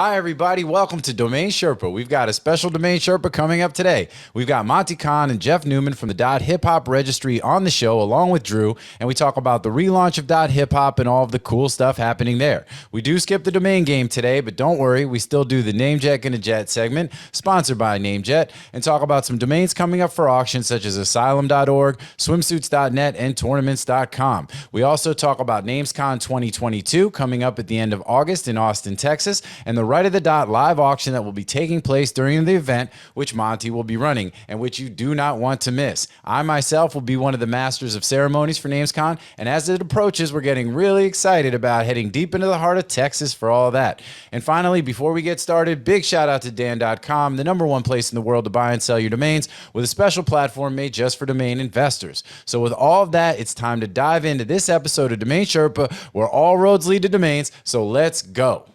Hi, everybody. Welcome to Domain Sherpa. We've got a special Domain Sherpa coming up today. We've got Monte Cahn and Jeff Neuman from the .HipHop registry on the show, along with Drew, and we talk about the relaunch of .HipHop and all of the cool stuff happening there. We do skip the domain game today, but don't worry, we still do the NameJet and a Jet segment, sponsored by NameJet, and talk about some domains coming up for auction, such as asylum.org, swimsuits.net, and tournaments.com. We also talk about NamesCon 2022 coming up at the end of August in Austin, Texas, and the RightOfTheDot live auction that will be taking place during the event, which Monty will be running, and which you do not want to miss. I myself will be one of the masters of ceremonies for NamesCon, and as it approaches, we're getting really excited about heading deep into the heart of Texas for all of that. And finally, before we get started, big shout out to Dan.com, the #1 place in the world to buy and sell your domains, with a special platform made just for domain investors. So with all of that, it's time to dive into this episode of Domain Sherpa, where all roads lead to domains. So let's go.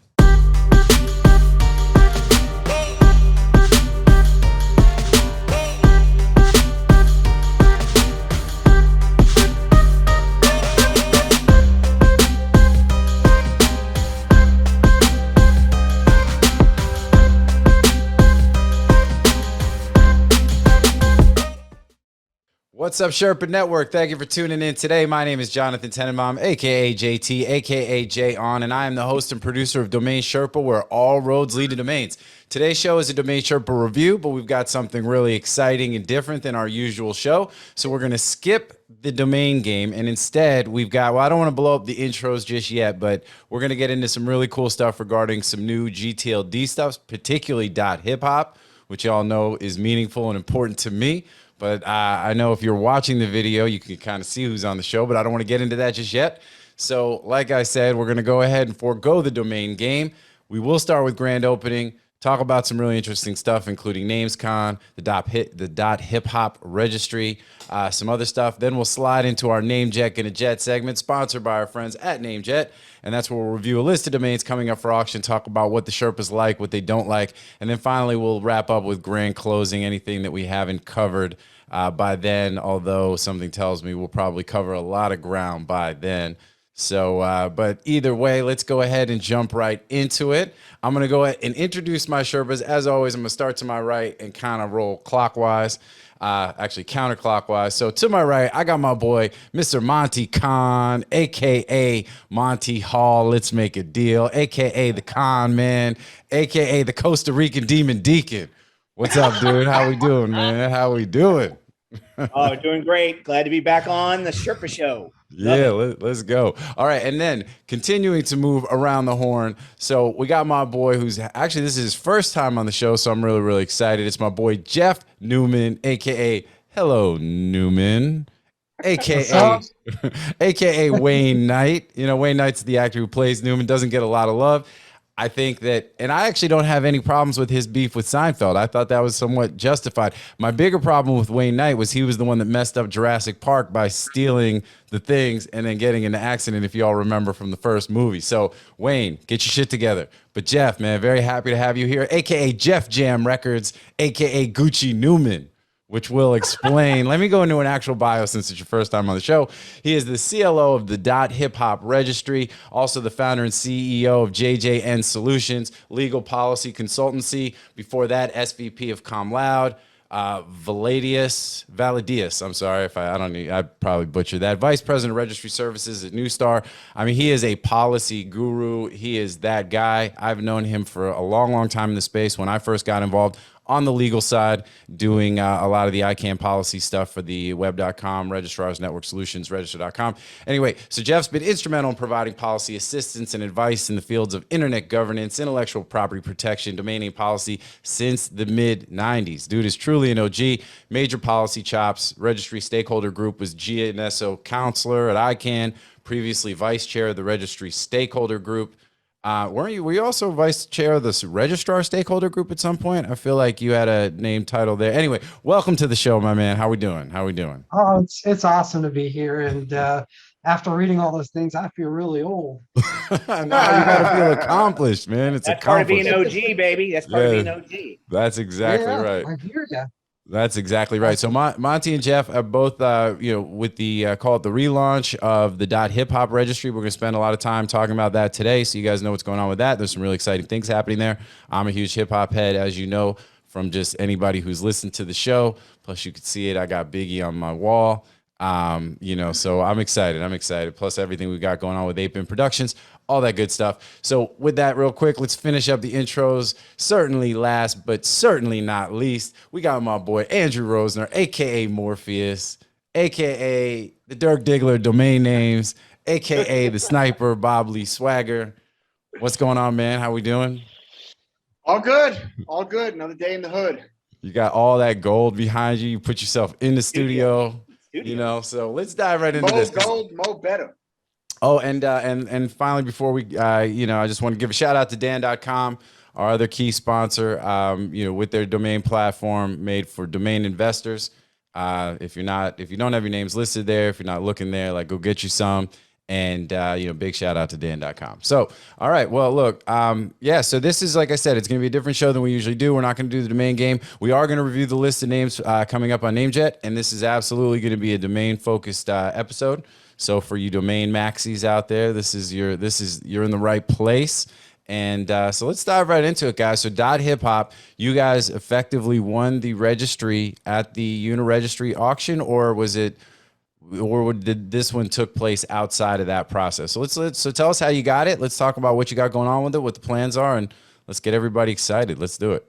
What's up, Sherpa Network? Thank you for tuning in today. My name is Jonathan Tenenbaum, a.k.a. JT, a.k.a. Jay On, and I am the host and producer of Domain Sherpa, where all roads lead to domains. Today's show is a Domain Sherpa review, but we've got something really exciting and different than our usual show. So we're going to skip the domain game, and instead we've got, well, I don't want to blow up the intros just yet, but we're going to get into some really cool stuff regarding some new GTLD stuff, particularly .HipHop, which y'all know is meaningful and important to me. But I know if you're watching the video, you can kind of see who's on the show, but I don't want to get into that just yet. So like I said, we're going to go ahead and forego the domain game. We will start with grand opening, talk about some really interesting stuff, including NamesCon, the .HipHop registry, some other stuff. Then we'll slide into our NameJet and a Jet segment, sponsored by our friends at NameJet. And that's where we'll review a list of domains coming up for auction, talk about what the Sherpas like, what they don't like. And then finally, we'll wrap up with grand closing, anything that we haven't covered by then, although something tells me we'll probably cover a lot of ground by then. So, but either way, let's go ahead and jump right into it. I'm going to go ahead and introduce my Sherpas. As always, I'm going to start to my right and kind of roll clockwise. Actually counterclockwise. So to my right, I got my boy, Mr. Monte Cahn, a.k.a. Monty Hall. Let's make a deal, a.k.a. the Con Man, a.k.a. the Costa Rican Demon Deacon. What's up, dude? How we doing, man? How we doing? Oh, doing great. Glad to be back on the Sherpa Show. Yeah, let's go. All right, and then continuing to move around the horn. So we got my boy who's actually, this is his first time on the show, so I'm really, really excited. It's my boy, Jeff Neuman, a.k.a. Hello, Neuman, a.k.a. a.k.a. Wayne Knight. You know, Wayne Knight's the actor who plays Neuman, doesn't get a lot of love. I think that, and I actually don't have any problems with his beef with Seinfeld. I thought that was somewhat justified. My bigger problem with Wayne Knight was he was the one that messed up Jurassic Park by stealing the things and then getting in an accident, if you all remember from the first movie. So, Wayne, get your shit together. But Jeff, man, very happy to have you here, a.k.a. Jeff Jam Records, a.k.a. Gucci Newman, which will explain. Let me go into an actual bio since it's your first time on the show. He is the CLO of the .HipHop registry, also the founder and CEO of JJN Solutions, legal policy consultancy. Before that, SVP of ComLoud, Valadius. I'm sorry if I probably butchered that. Vice President of Registry Services at Newstar. I mean, he is a policy guru. He is that guy. I've known him for a long, long time in the space. When I first got involved on the legal side, doing a lot of the ICANN policy stuff for the web.com, registrars, network solutions, register.com. Anyway, so Jeff's been instrumental in providing policy assistance and advice in the fields of internet governance, intellectual property protection, domain name policy since the mid-90s. Dude is truly an OG, major policy chops, registry stakeholder group, was GNSO counselor at ICANN, previously vice chair of the registry stakeholder group. Were you also vice chair of the registrar stakeholder group at some point? I feel like you had a name title there. Anyway, welcome to the show, my man. How we doing? Oh, it's awesome to be here. And after reading all those things, I feel really old. No, you gotta feel accomplished, man. That's part of being OG, baby. That's part of being OG. That's exactly right. I hear ya. That's exactly right. So Monty and Jeff are both, with the call it the relaunch of the .HipHop registry. We're going to spend a lot of time talking about that today, so you guys know what's going on with that. There's some really exciting things happening there. I'm a huge hip hop head, as you know, from just anybody who's listened to the show. Plus, you can see it. I got Biggie on my wall. So I'm excited. Plus everything we got going on with 8-Bit Productions, all that good stuff. So with that, real quick, let's finish up the intros. Certainly last, but certainly not least, we got my boy Andrew Rosner, aka Morpheus, aka the Dirk Diggler domain names, aka the Sniper Bob Lee Swagger. What's going on, man? How we doing? All good. All good. Another day in the hood. You got all that gold behind you. You put yourself in the studio. So let's dive right into this. More gold, more better. Oh, and finally, before we, I just want to give a shout out to Dan.com, our other key sponsor, with their domain platform made for domain investors. If you don't have your names listed there, if you're not looking there, go get you some. And, big shout out to Dan.com. So, all right. Well, look, so this is, like I said, it's going to be a different show than we usually do. We're not going to do the domain game. We are going to review the list of names coming up on NameJet. And this is absolutely going to be a domain focused episode. So for you domain maxis out there, you're in the right place. And so let's dive right into it, guys. So .HipHop, you guys effectively won the registry at the Uniregistry auction, or did this one took place outside of that process? So tell us how you got it. Let's talk about what you got going on with it, what the plans are, and let's get everybody excited. Let's do it.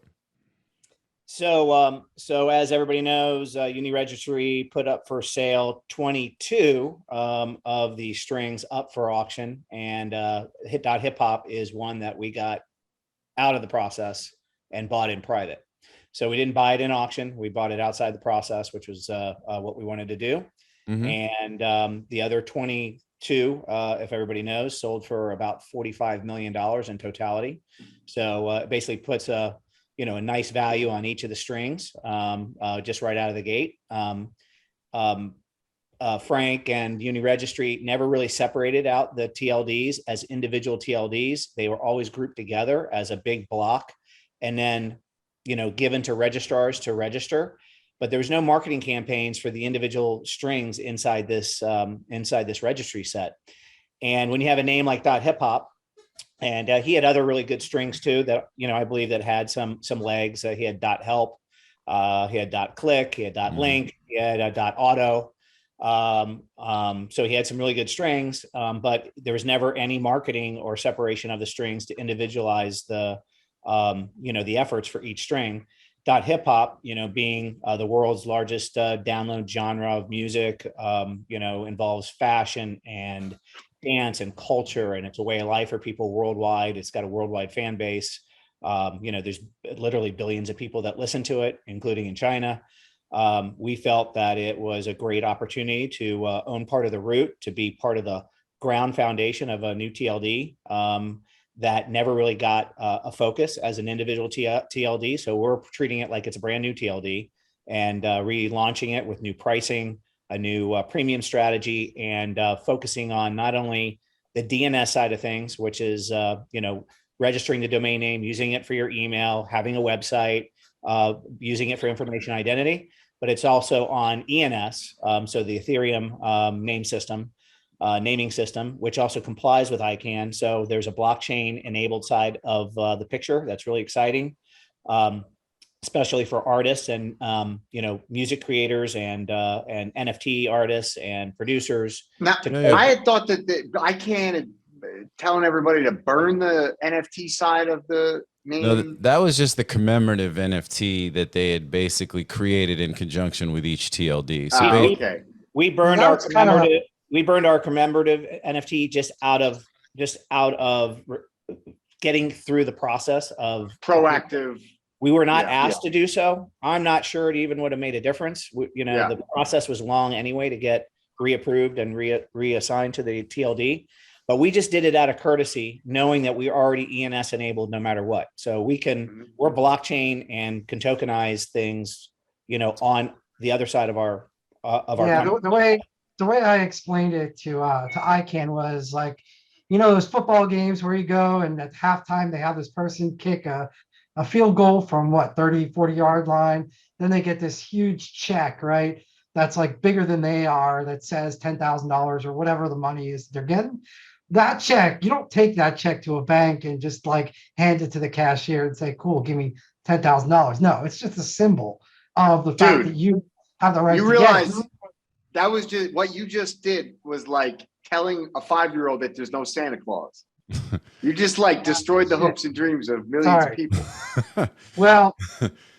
So as everybody knows, Uniregistry put up for sale 22 of the strings up for auction, and .HipHop is one that we got out of the process and bought in private. So we didn't buy it in auction. We bought it outside the process, which was what we wanted to do. Mm-hmm. And the other 22, if everybody knows, sold for about $45 million in totality. So it basically puts a nice value on each of the strings just right out of the gate. Frank and Uniregistry never really separated out the TLDs as individual TLDs. They were always grouped together as a big block and then, given to registrars to register. But there was no marketing campaigns for the individual strings inside this registry set. And when you have a name like .HipHop, and he had other really good strings too that I believe that had some legs. He had .help, he had .click, he had .link, he had .auto. So he had some really good strings, but there was never any marketing or separation of the strings to individualize the efforts for each string. .HipHop, being the world's largest download genre of music, involves fashion and dance and culture, and it's a way of life for people worldwide. It's got a worldwide fan base. There's literally billions of people that listen to it, including in China. We felt that it was a great opportunity to own part of the root, to be part of the ground foundation of a new TLD that never really got a focus as an individual TLD. So we're treating it like it's a brand new TLD and relaunching it with new pricing, a new premium strategy, and focusing on not only the DNS side of things, which is, registering the domain name, using it for your email, having a website, using it for information identity, but it's also on ENS, so the Ethereum naming system, which also complies with ICANN. So there's a blockchain enabled side of the picture that's really exciting, especially for artists and music creators and NFT artists and producers. Now, I had thought that ICANN telling everybody to burn the NFT side of the name. No, that was just the commemorative NFT that they had basically created in conjunction with each TLD. So okay. We burned our commemorative NFT just out of getting through the process of proactive. We were not asked to do so. I'm not sure it even would have made a difference. The process was long anyway to get reapproved and reassigned to the TLD, but we just did it out of courtesy, knowing that we already ENS enabled no matter what. So we're blockchain and can tokenize things, on the other side of our the way I explained it to ICANN was like, those football games where you go and at halftime they have this person kick a field goal from what, 30, 40-yard line. Then they get this huge check, right? That's like bigger than they are, that says $10,000 or whatever the money is they're getting. That check, you don't take that check to a bank and just like hand it to the cashier and say, cool, give me $10,000. No, it's just a symbol of the fact that you have the right You to realize get it. that was just what you just did was like telling a 5-year-old that there's no Santa Claus. You just like destroyed the hopes and dreams of millions of people. Well,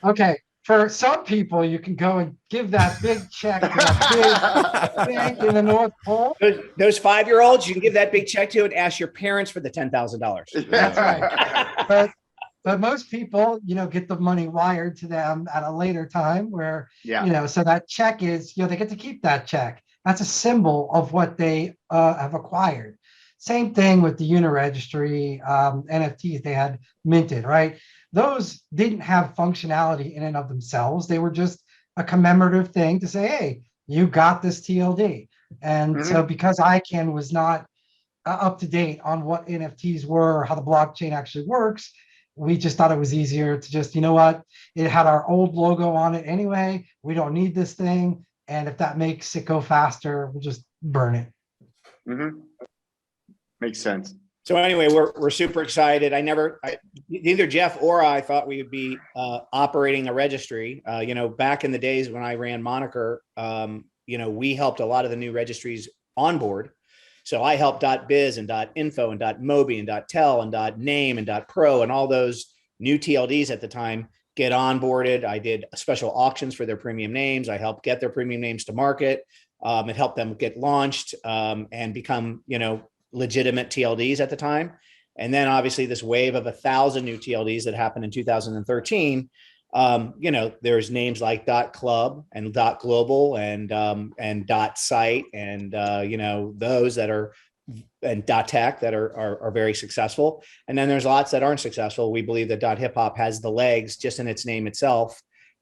okay. For some people, you can go and give that big check to that big bank in the North Pole. Those 5-year-olds, you can give that big check to and ask your parents for the $10,000. That's right. But most people, get the money wired to them at a later time where, so that check is, they get to keep that check. That's a symbol of what they have acquired. Same thing with the Uniregistry NFTs they had minted, right? Those didn't have functionality in and of themselves. They were just a commemorative thing to say, hey, you got this TLD. And so because ICANN was not up to date on what NFTs were or how the blockchain actually works, we just thought it was easier to just, it had our old logo on it anyway. We don't need this thing. And if that makes it go faster, we'll just burn it. Makes sense. So anyway, we're super excited. Neither Jeff or I thought we would be operating a registry. Back in the days when I ran Moniker, we helped a lot of the new registries on board. So I helped .biz and .info and .mobi and .tel and .name and .pro and all those new TLDs at the time get onboarded. I did special auctions for their premium names. I helped get their premium names to market. It helped them get launched and become, legitimate TLDs at the time. And then obviously this wave of 1,000 new TLDs that happened in 2013, there's names like .club and .global and .site and, those that are, and .tech that are very successful. And then there's lots that aren't successful. We believe that .hiphop has the legs just in its name itself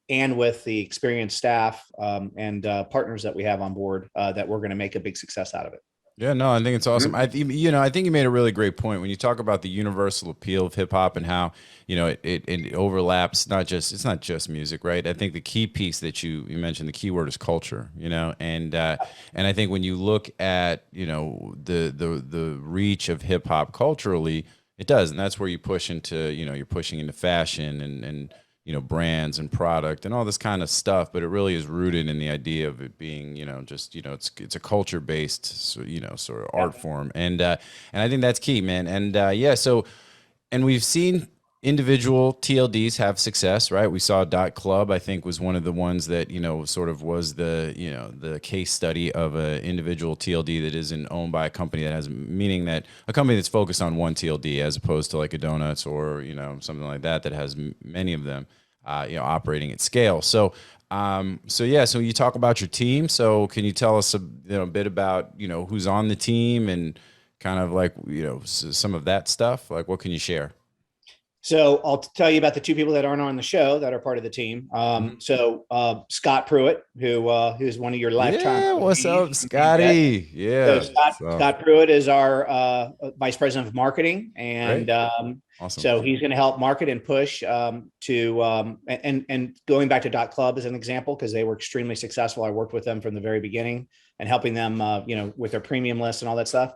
and with the experienced staff and partners that we have on board that we're going to make a big success out of it. Yeah, no, I think it's awesome. I think you made a really great point when you talk about the universal appeal of hip hop and how, it overlaps. It's not just music, right? I think the key piece that you mentioned, the key word is culture, and I think when you look at, the reach of hip hop culturally, it does. And that's where you push into, you're pushing into fashion and brands and product and all this kind of stuff, but it really is rooted in the idea of it being, it's a culture based, sort of art form. And I think that's key, man. And and we've seen individual TLDs have success, right? We saw .club, I think, was one of the ones that, sort of was the case study of an individual TLD that isn't owned by a company that has, meaning that a company that's focused on one TLD as opposed to like a Donuts or, something like that has many of them, operating at scale. So you talk about your team. So can you tell us a bit about, who's on the team and kind of like, some of that stuff? Like, what can you share? So I'll tell you about the two people that aren't on the show that are part of the team. So Scott Pruitt, who's one of your lifetime. Yeah, what's up, Scotty? Yeah. So Scott Pruitt is our vice president of marketing, and awesome. So he's going to help market and push to and going back to .club as an example, because they were extremely successful. I worked with them from the very beginning and helping them, with their premium list and all that stuff.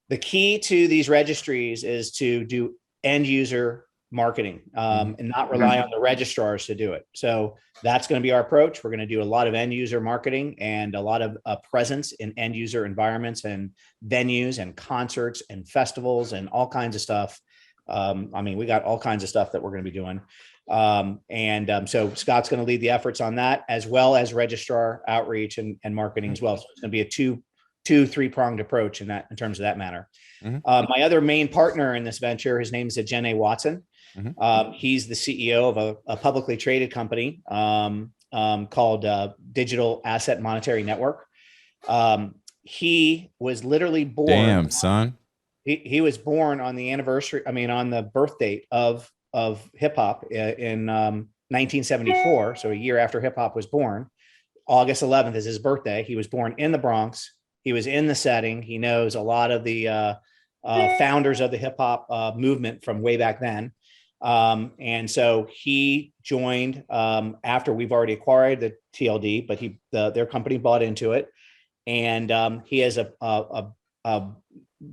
The key to these registries is to do end user marketing and not rely on the registrars to do it. So that's going to be our approach. We're going to do a lot of end user marketing and a lot of presence in end user environments and venues and concerts and festivals and all kinds of stuff. We got all kinds of stuff that we're going to be doing. So Scott's going to lead the efforts on that, as well as registrar outreach and marketing as well. So it's going to be a 3-pronged approach in terms of that matter. My other main partner in this venture, his name is Jen A. Watson. He's the CEO of a publicly traded company called Digital Asset Monetary Network. He was literally born. Damn, son. He was born on the anniversary. On the birth date of hip hop in 1974. So a year after hip hop was born. August 11th is his birthday. He was born in the Bronx. He was in the setting. He knows a lot of the founders of the hip hop movement from way back then. And so he joined after we've already acquired the TLD, but their company bought into it. And he has a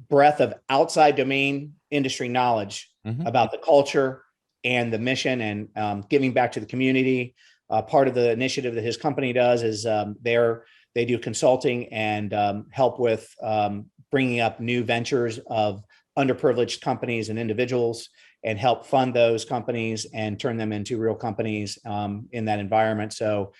breadth of outside domain industry knowledge about the culture and the mission and giving back to the community. Part of the initiative that his company does is they do consulting and help with bringing up new ventures of underprivileged companies and individuals and help fund those companies and turn them into real companies in that environment. So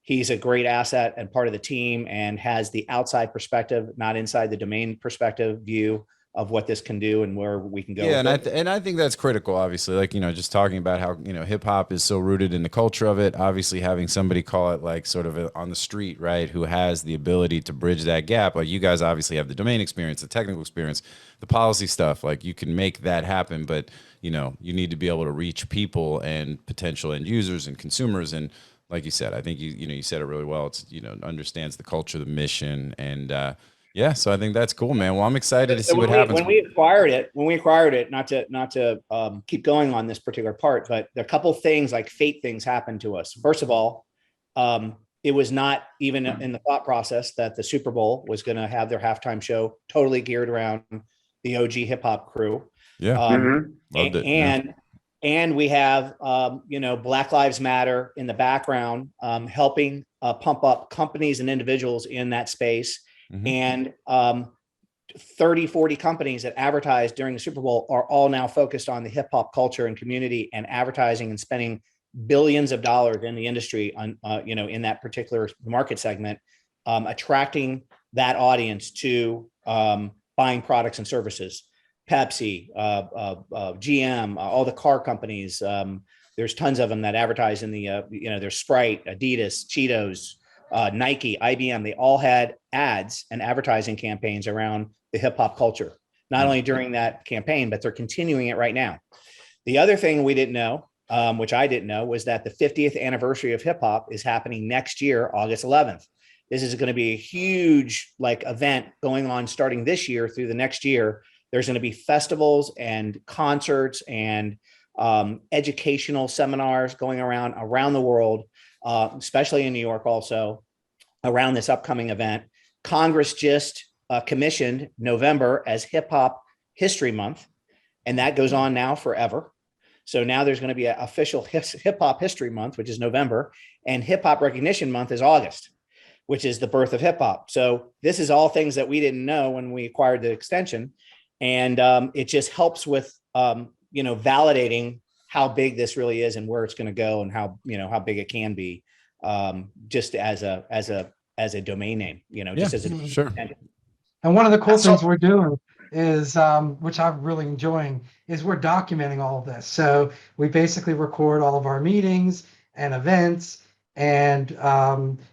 he's a great asset and part of the team and has the outside perspective, not inside the domain perspective view of what this can do and where we can go. Yeah, and I think that's critical, obviously. Like, just talking about how, hip hop is so rooted in the culture of it. Obviously, having somebody call it like sort of on the street, right, who has the ability to bridge that gap. Like, you guys obviously have the domain experience, the technical experience, the policy stuff. Like, you can make that happen, but you need to be able to reach people and potential end users and consumers. And like you said, I think you said it really well. It's understands the culture, the mission, and yeah, so I think that's cool, man. Well, I'm excited to see what happens. When we acquired it, not to keep going on this particular part, but a couple things like fate things happened to us. First of all, it was not even in the thought process that the Super Bowl was going to have their halftime show totally geared around the OG hip hop crew. Yeah, loved it. And we have Black Lives Matter in the background, helping pump up companies and individuals in that space. And 30, 40 companies that advertise during the Super Bowl are all now focused on the hip hop culture and community and advertising and spending billions of dollars in the industry on, in that particular market segment, attracting that audience to buying products and services. Pepsi, GM, all the car companies. There's tons of them that advertise in the, there's Sprite, Adidas, Cheetos, Nike, IBM, they all had ads and advertising campaigns around the hip hop culture, not only during that campaign, but they're continuing it right now. The other thing we didn't know, which I didn't know, was that the 50th anniversary of hip hop is happening next year, August 11th. This is going to be a huge event going on starting this year through the next year. There's going to be festivals and concerts and educational seminars going around the world. Especially in New York also, around this upcoming event. Congress just commissioned November as Hip Hop History Month, and that goes on now forever. So now there's going to be an official Hip Hop History Month, which is November, and Hip Hop Recognition Month is August, which is the birth of hip hop. So this is all things that we didn't know when we acquired the extension, and it just helps with validating how big this really is and where it's going to go and how big it can be, just as a domain name, just as a sure. And one of the cool things we're doing is, which I'm really enjoying, is we're documenting all of this. So we basically record all of our meetings and events, and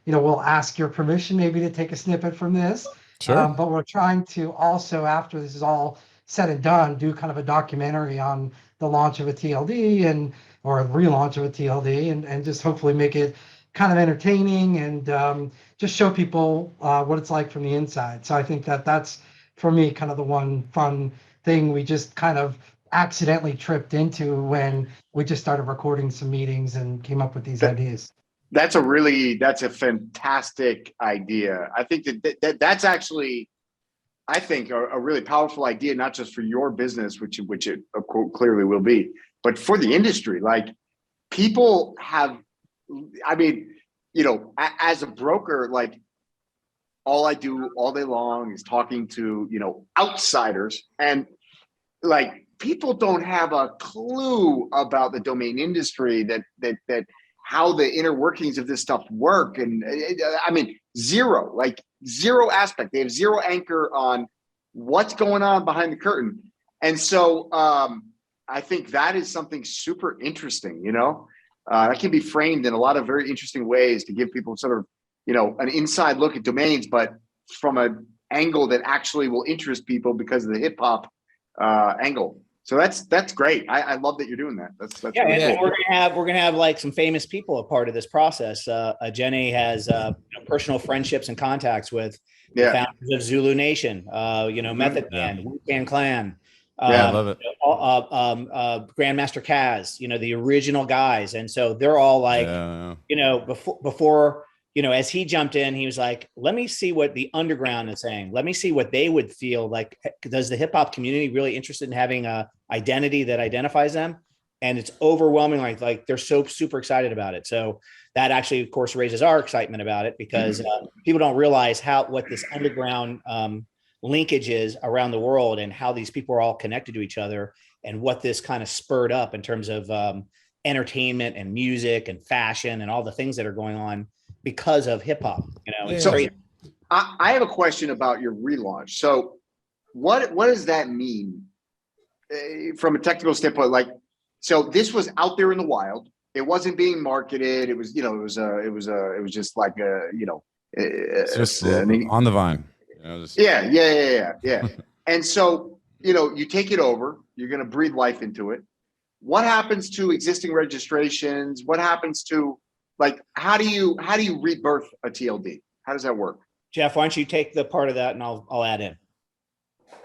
we'll ask your permission maybe to take a snippet from this. Sure. But we're trying to also, after this is all said and done, do kind of a documentary on the launch of a TLD or a relaunch of a TLD, and just hopefully make it kind of entertaining and just show people what it's like from the inside. So I think that's, for me, kind of the one fun thing we just kind of accidentally tripped into when we just started recording some meetings and came up with these ideas. That's a fantastic idea. I think that's actually, I think, a really powerful idea, not just for your business, which it clearly will be, but for the industry. Like, people have, as a broker, like, all I do all day long is talking to, outsiders, and like, people don't have a clue about the domain industry, that how the inner workings of this stuff work. And zero aspect. They have zero anchor on what's going on behind the curtain. And so I think that is something super interesting, that can be framed in a lot of very interesting ways to give people sort of, an inside look at domains, but from an angle that actually will interest people because of the hip hop angle. So that's great. I love that you're doing that. That's Yeah, really and cool. we're gonna have like some famous people a part of this process. Jenny has personal friendships and contacts with the founders of Zulu Nation, Method Man, Wu-Tang Clan, I love it. Grandmaster Kaz, the original guys, and so they're all like, before. As he jumped in, he was like, let me see what the underground is saying. Let me see what they would feel like. Does the hip hop community really interested in having a identity that identifies them? And it's overwhelming. Like they're so super excited about it. So that actually, of course, raises our excitement about it because people don't realize what this underground linkage is around the world and how these people are all connected to each other and what this kind of spurred up in terms of entertainment and music and fashion and all the things that are going on because of hip hop, So I have a question about your relaunch. So what does that mean from a technical standpoint? Like, so this was out there in the wild. It wasn't being marketed. It was, it was just like it's just on the vine. Yeah. And so, you take it over, you're going to breathe life into it. What happens to existing registrations? What happens to, like, how do you rebirth a TLD? How does that work? Jeff, why don't you take the part of that and I'll add in.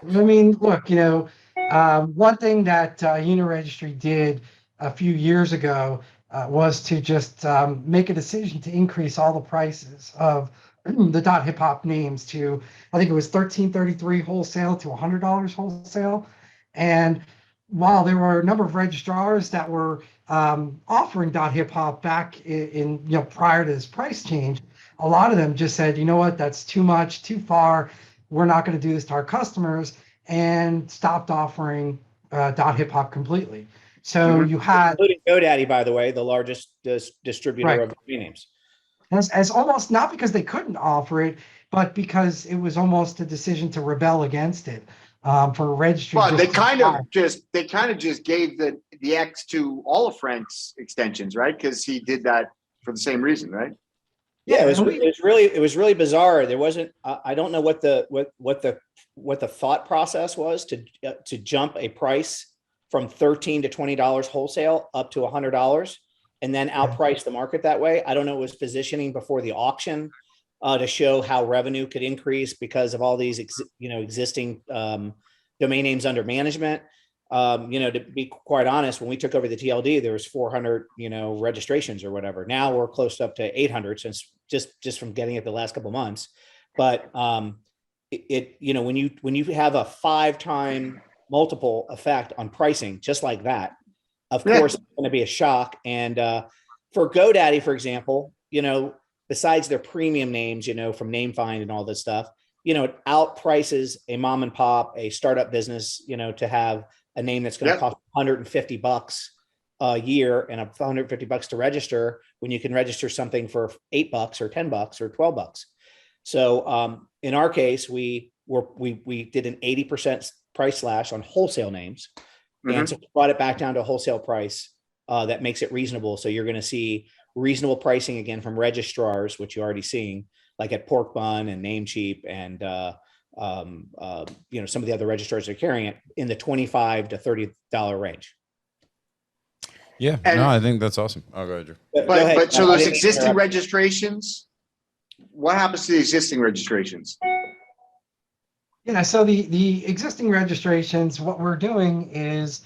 I mean, look, one thing that Uniregistry did a few years ago was to just make a decision to increase all the prices of the .hip hop names to, I think it was $13.33 wholesale to $100 wholesale. And while there were a number of registrars that were offering .hip hop back in prior to this price change, a lot of them just said, you know what, that's too much, too far. We're not going to do this to our customers, and stopped offering .hip hop completely. So you had, including GoDaddy, by the way, the largest distributor of domain names. As almost not because they couldn't offer it, but because it was almost a decision to rebel against it for registry. But they kind of just gave the X to all of Frank's extensions, right? Because he did that for the same reason, right? Yeah, it was really bizarre. There wasn't. I don't know what the thought process was to jump a price from $13 to $20 wholesale up to $100 and then outprice the market that way. I don't know. It was positioning before the auction to show how revenue could increase because of all these existing domain names under management. To be quite honest, when we took over the TLD, there was 400, registrations or whatever. Now we're close up to 800 since just from getting it the last couple of months. But when you have a 5-time multiple effect on pricing, just like that, of course, it's going to be a shock. And for GoDaddy, for example, besides their premium names, from NameFind and all this stuff, it outprices a mom and pop, a startup business, to have a name that's going to cost $150 a year and $150 to register when you can register something for $8 or $10 or $12. So in our case, we did an 80% price slash on wholesale names, and so we brought it back down to a wholesale price that makes it reasonable. So you're going to see reasonable pricing again from registrars, which you're already seeing, like at Pork Bun and Namecheap and some of the other registrars are carrying it in the $25 to $30 range. Yeah, no, I think that's awesome. I'll go ahead, Drew. But so those existing registrations, what happens to the existing registrations? Yeah, so the existing registrations, what we're doing is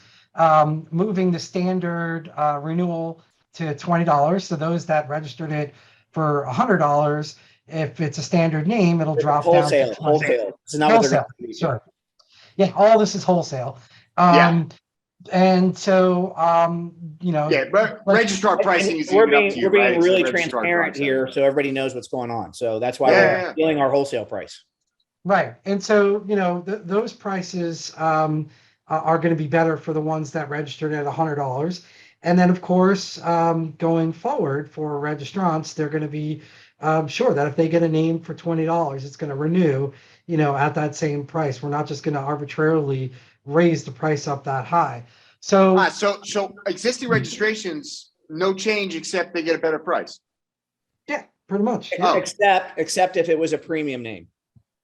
moving the standard renewal to $20. So those that registered it for $100, if it's a standard name, it'll drop down to wholesale. This is not what they're going to Sure. Yeah, all this is wholesale. And so, registrar pricing is we're being really transparent here, so everybody knows what's going on. So that's why we're dealing our wholesale price. Right, and so those prices are going to be better for the ones that registered at $100, and then of course going forward for registrants, they're going to be sure that if they get a name for $20, it's going to renew, at that same price. We're not just going to arbitrarily raise the price up that high. So existing registrations, no change except they get a better price. Yeah, pretty much. Except if it was a premium name.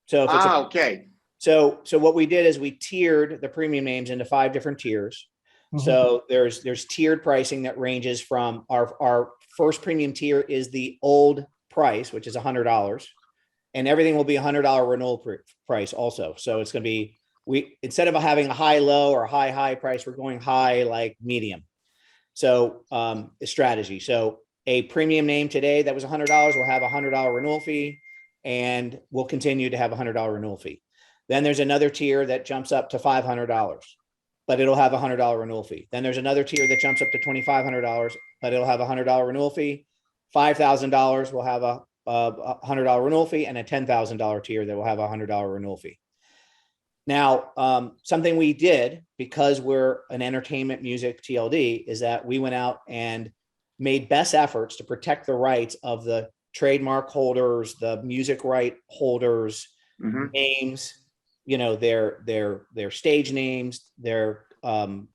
So if it's So what we did is we tiered the premium names into 5 different tiers. So there's tiered pricing that ranges from our first premium tier is the old price, which is $100, and everything will be $100 renewal price also. So it's going to be, instead of having a high low or a high price, we're going high like medium. So a strategy. So a premium name today that was $100 will have a $100 renewal fee, and we'll continue to have a $100 renewal fee. Then there's another tier that jumps up to $500, but it'll have a $100 renewal fee. Then there's another tier that jumps up to $2,500, but it'll have a $100 renewal fee. $5,000 will have a $100 renewal fee, and a $10,000 tier that will have a $100 renewal fee. Now, something we did, because we're an entertainment music TLD, is that we went out and made best efforts to protect the rights of the trademark holders, the music right holders, names, you know, their stage names, their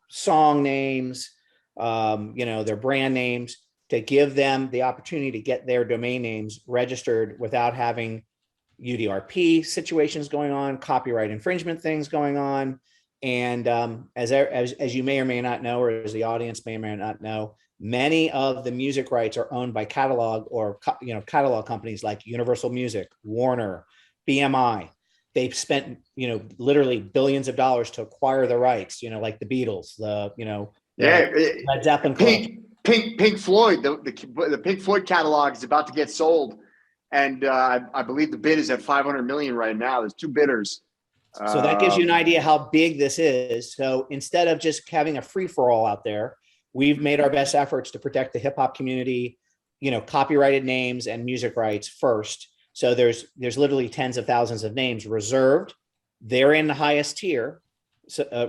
song names, you know, their brand names, to give them the opportunity to get their domain names registered without having UDRP situations going on, copyright infringement things going on. And as you may or may not know, or as the audience may or may not know, many of the music rights are owned by catalog or catalog companies like Universal Music, Warner, BMI. They've spent, you know, literally billions of dollars to acquire the rights, you know, like the Beatles, Led Zeppelin. Pink Floyd, the Pink Floyd catalog is about to get sold, and I believe the bid is at 500 million right now. There's 2 bidders. So that gives you an idea how big this is. So instead of just having a free for all out there, we've made our best efforts to protect the hip hop community, you know, copyrighted names and music rights first. So there's literally tens of thousands of names reserved. They're in the highest tier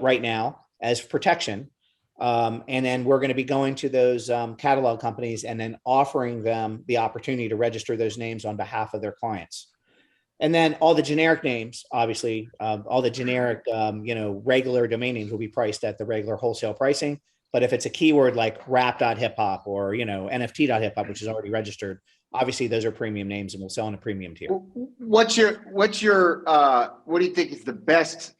right now as protection. And then we're going to be going to those catalog companies and then offering them the opportunity to register those names on behalf of their clients. And then all the generic names, obviously, all the generic, regular domain names will be priced at the regular wholesale pricing. But if it's a keyword like rap.hiphop or, NFT.hiphop, which is already registered, obviously those are premium names and we'll sell in a premium tier. What do you think is the best?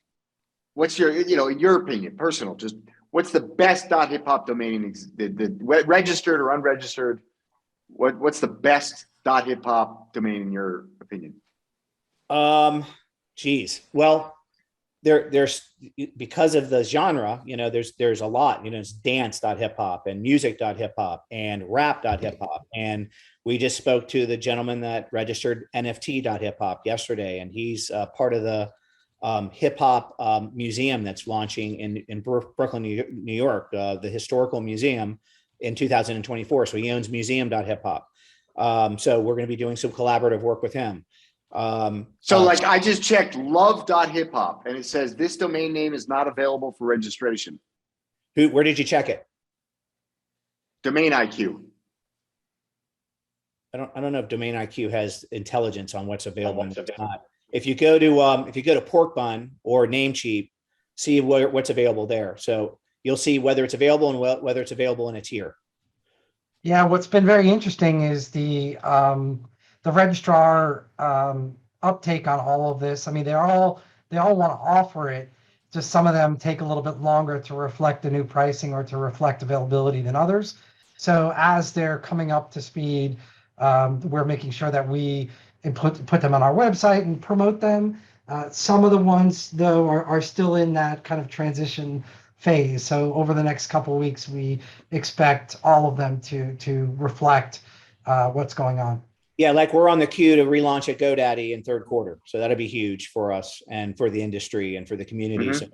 What's your, in your opinion, personal, just what's the best .hiphop domain, the registered or unregistered? What's the best .hiphop domain in your opinion? Well, there's because of the genre, there's a lot, it's dance.hiphop and music.hiphop and rap.hiphop. And we just spoke to the gentleman that registered NFT.hiphop yesterday, and he's part of the hip hop museum that's launching in Brooklyn, New York, the historical museum in 2024. So he owns museum.hiphop. So we're going to be doing some collaborative work with him. I just checked love.hiphop and it says this domain name is not available for registration. Where did you check it? Domain IQ. I don't know if Domain IQ has intelligence on what's available and what's not. If you go to Pork Bun or Namecheap, see what's available there. So you'll see whether it's available and whether it's available in a tier. Yeah, what's been very interesting is the registrar uptake on all of this. I mean, they all want to offer it. Just some of them take a little bit longer to reflect the new pricing or to reflect availability than others. So as they're coming up to speed, we're making sure that we put them on our website and promote them. Some of the ones, though, are still in that kind of transition phase. So over the next couple of weeks, we expect all of them to reflect what's going on. Yeah, like we're on the queue to relaunch at GoDaddy in third quarter. So that'll be huge for us and for the industry and for the community. Mm-hmm.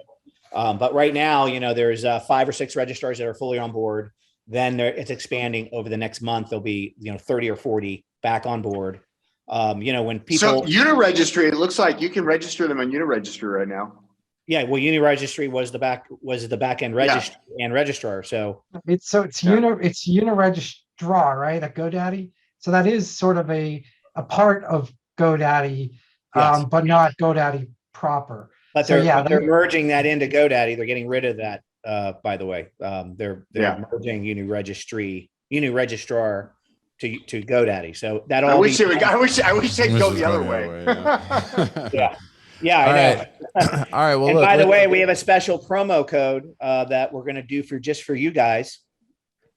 So, but right now, there's 5 or 6 registrars that are fully on board. Then it's expanding over the next month. There'll be 30 or 40 back on board. When people Uniregistry, it looks like you can register them on Uniregistry right now. Yeah, well, Uniregistry was the back end registry and registrar. So it's Uniregistrar, right, at GoDaddy. So that is sort of a part of GoDaddy, yes. But not GoDaddy proper. But they're merging that into GoDaddy. They're getting rid of that. By the way, they're merging Uniregistrar to GoDaddy. So that all. I wish they'd go the other way. Yeah. Yeah, I know. All right. Well, And look, by the way, we have a special promo code that we're going to do for you guys.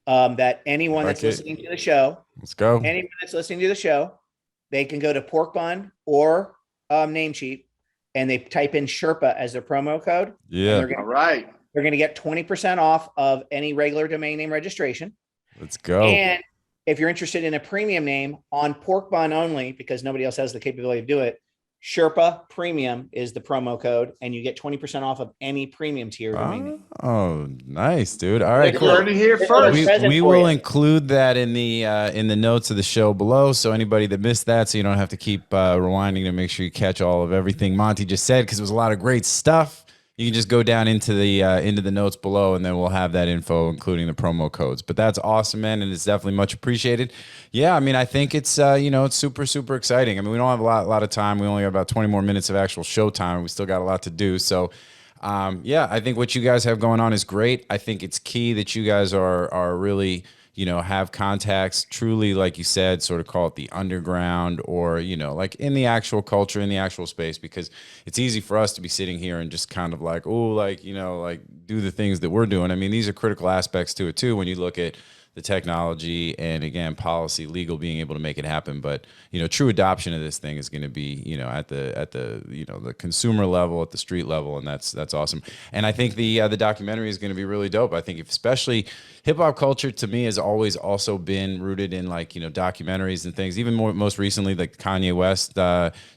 That anyone that's listening to the show, let's go. Anyone that's listening to the show, they can go to Pork Bun or Namecheap, and they type in Sherpa as their promo code. Yeah. All right. They're going to get 20% off of any regular domain name registration. Let's go. And if you're interested in a premium name on Pork Bun only, because nobody else has the capability to do it, Sherpa Premium is the promo code, and you get 20% off of any premium tier domain name. Oh, nice, dude. All right, cool. Heard it here first. We will include that in the notes of the show below, so anybody that missed that, so you don't have to keep rewinding to make sure you catch all of everything Monty just said, because it was a lot of great stuff. You can just go down into the notes below, and then we'll have that info, including the promo codes. But that's awesome, man, and it's definitely much appreciated. Yeah, I mean, I think it's it's super, super exciting. I mean, we don't have a lot of time. We only have about 20 more minutes of actual show time. We still got a lot to do. So, yeah, I think what you guys have going on is great. I think it's key that you guys are really, have contacts truly, like you said, sort of call it the underground, or, like in the actual culture, in the actual space, because it's easy for us to be sitting here and just kind of like, do the things that we're doing. I mean, these are critical aspects to it too, when you look at the technology and, again, policy, legal, being able to make it happen. But, true adoption of this thing is going to be, at the consumer level, at the street level. And that's awesome. And I think the documentary is going to be really dope. I think especially hip hop culture, to me, has always also been rooted in documentaries and things, even most recently, like Kanye West,